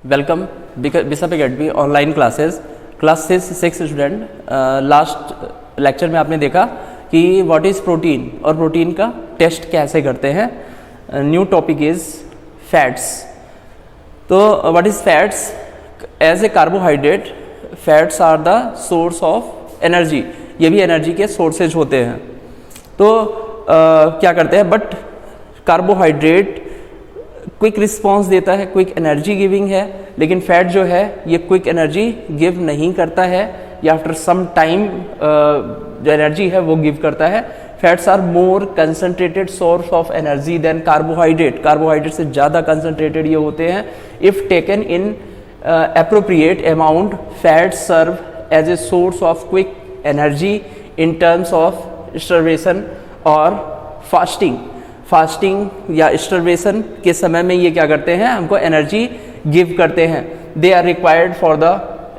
Welcome Bishop Academy online classes class 6 student. Last lecture में आपने देखा कि व्हाट इज़ प्रोटीन और प्रोटीन का टेस्ट कैसे करते हैं। New topic is fats. तो what is fats? As a carbohydrate, fats are the source of energy. ये भी एनर्जी के सोर्सेज होते हैं। तो क्या करते हैं, बट कार्बोहाइड्रेट क्विक रिस्पॉन्स देता है, क्विक एनर्जी गिविंग है, लेकिन फैट जो है ये क्विक एनर्जी गिव नहीं करता है, या आफ्टर सम टाइम जो एनर्जी है वो गिव करता है। Fats are more concentrated source of energy than carbohydrate. Carbohydrate से ज़्यादा कंसंट्रेटेड ये होते हैं। If taken in appropriate amount, fats serve as a source of quick energy in terms of starvation और फास्टिंग या स्टार्वेशन के समय में ये क्या करते हैं, हमको एनर्जी गिव करते हैं। They are required for the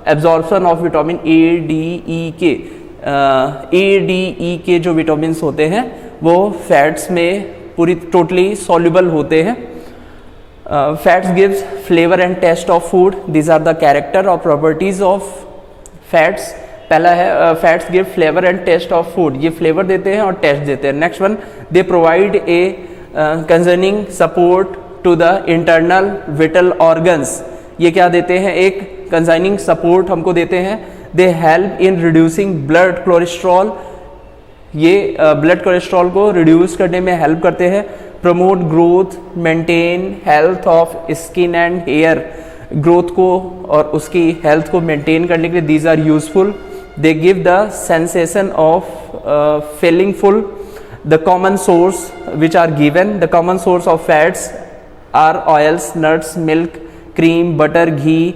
absorption of vitamin A D E K. A D E के जो विटामिन होते हैं वो फैट्स में पूरी टोटली सॉल्युबल होते हैं। Fats gives flavor and taste of food. These are the character or properties of fats. पहला है fats give flavor and taste of food. ये flavor देते हैं और taste देते हैं। Next one, they provide a concerning support to the internal vital organs. ये क्या देते हैं, एक concerning support हमको देते हैं। They help in reducing blood cholesterol. ये ब्लड कोलेस्ट्रॉल को रिड्यूस करने में हेल्प करते हैं। Promote growth, maintain health of skin and hair. Growth को और उसकी हेल्थ को मेंटेन करने के लिए these are useful. They give the sensation of feeling full. The common source which are given, the common source of fats are oils, nuts, milk, cream, butter, ghee,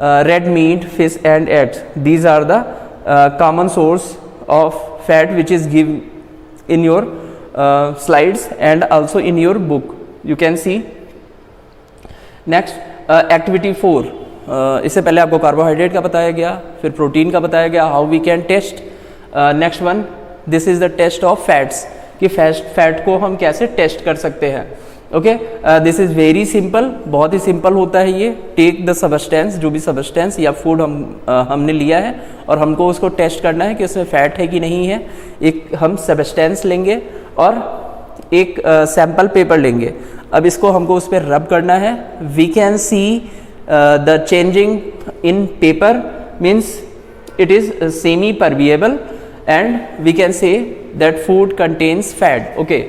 red meat, fish and eggs. These are the common source of fat which is given in your slides and also in your book you can see. Next activity 4, इससे पहले आपको carbohydrate का बताया गया, फिर protein का बताया गया, how we can test. Next one, this is the test of fats, कि फैट को हम कैसे टेस्ट कर सकते हैं। Okay, this is very simple, बहुत ही सिंपल होता है ये। टेक द सबस्टेंस, जो भी सबस्टेंस या फूड हमने लिया है और हमको उसको टेस्ट करना है कि उसमें फैट है कि नहीं है। एक हम सबस्टेंस लेंगे और एक सैंपल पेपर लेंगे। अब इसको हमको उस पर रब करना है। We can see the changing in paper, means it is semi permeable and we can say that food contains fat. Okay,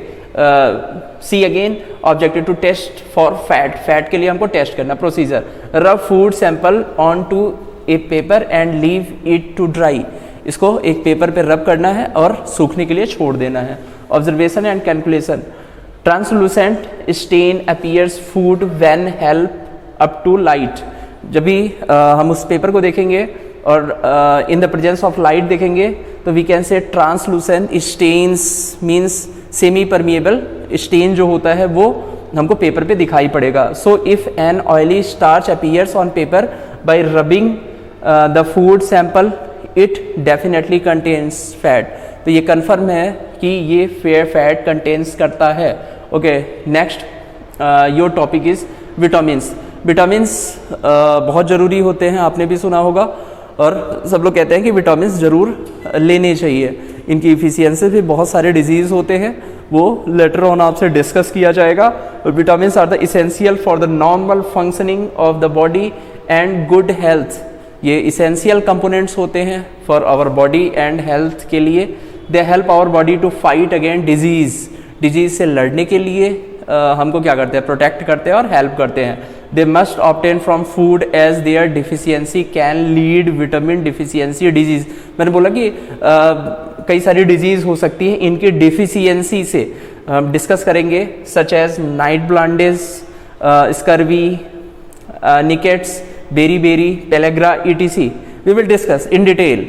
see again, objective to test for fat के लिए हमको टेस्ट करना। Procedure, rub food sample on to a paper and leave it to dry. इसको एक paper पे रब करना है और सूखने के लिए छोड़ देना है। Observation and calculation, translucent stain appears food when help up to light. जब भी हम उस पेपर को देखेंगे और in the presence of light देखेंगे तो we can say translucent stains, means semi permeable stain जो होता है वो हमको पेपर पे दिखाई पड़ेगा। So if an oily starch appears on paper by rubbing the food sample, it definitely contains fat. तो ये कन्फर्म है कि ये फैट कंटेन्स करता है। Okay, next your topic is vitamins. Vitamins बहुत ज़रूरी होते हैं, आपने भी सुना होगा, और सब लोग कहते हैं कि विटामिन्स ज़रूर लेने चाहिए। इनकी इफिशियंसी भी बहुत सारे डिजीज़ होते हैं, वो लेटर ऑन आपसे डिस्कस किया जाएगा। Vitamins are the essential for the normal functioning of the body and good health. ये इसेंशियल कंपोनेंट्स होते हैं for our body and health के लिए। They help our body to fight against disease से लड़ने के लिए हमको क्या करते हैं, प्रोटेक्ट करते हैं और हेल्प करते हैं। They must obtain from food as their deficiency can lead vitamin deficiency disease. मैंने बोला कि कई सारी डिजीज़ हो सकती हैं इनकी डिफिशियंसी से। हम डिस्कस करेंगे such as night blindness, scurvy, rickets, beriberi, pellagra, etc. We will discuss in detail.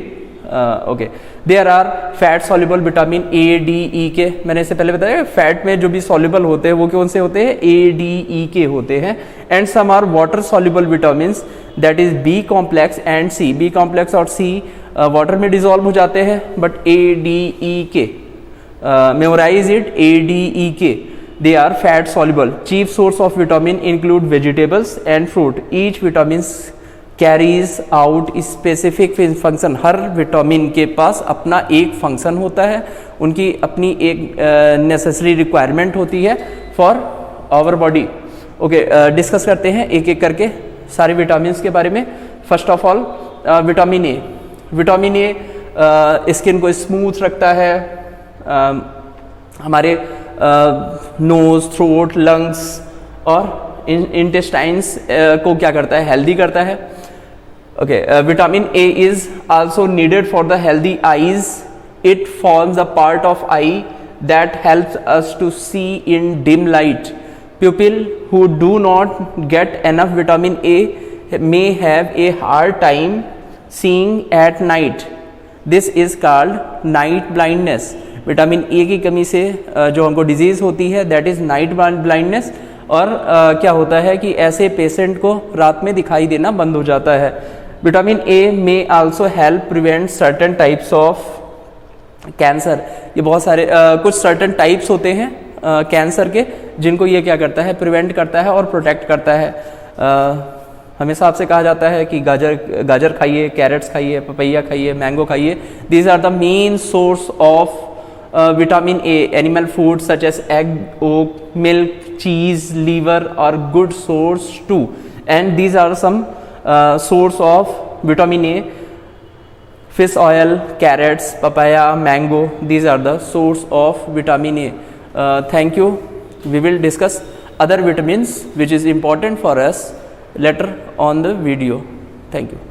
Okay. There are fat soluble vitamin A, D, E, K. मैंने इससे पहले बताया फैट में जो भी soluble होते हैं वो कौन से होते हैं, A, D, E, K होते हैं। And some are water soluble vitamins, that is B complex and C. B complex और C वाटर में डिजोल्व हो जाते हैं, but A, D, E, K, memorize it, A, D, E, K. they are fat soluble. Chief source of vitamin include vegetables and fruit. Each vitamins carries out specific function. Her vitamin के पास अपना एक function होता है, उनकी अपनी एक necessary requirement होती है for our body. Okay, discuss करते हैं एक एक करके सारे विटामिन के बारे में. First of all vitamin A. Vitamin A skin को स्मूथ रखता है, हमारे नोज, थ्रोट, लंग्स और इंटेस्टाइन्स को क्या करता है, हेल्दी करता है. Okay, vitamin A is also needed for the healthy eyes. It forms the part of eye that helps us to see in dim light. People who do not get enough vitamin A may have a hard time seeing at night. This is called night blindness. Vitamin A की कमी से जो हमको disease होती है that is night blindness. और क्या होता है कि ऐसे पेशेंट को रात में दिखाई देना बंद हो जाता है. विटामिन ए में also help prevent certain types of cancer. ये बहुत सारे कुछ सर्टन टाइप्स होते हैं कैंसर के, जिनको ये क्या करता है, प्रिवेंट करता है और प्रोटेक्ट करता है. हमेशा आपसे कहा जाता है कि गाजर खाइए, कैरेट्स खाइए, पपैया खाइए, मैंगो खाइए. These are the main source of vitamin A. Animal foods such as egg, yolk, milk, cheese, liver are good source too. And these are some source of vitamin A. Fish oil, carrots, papaya, mango. These are the source of vitamin A. Thank you. We will discuss other vitamins which is important for us later on the video. Thank you.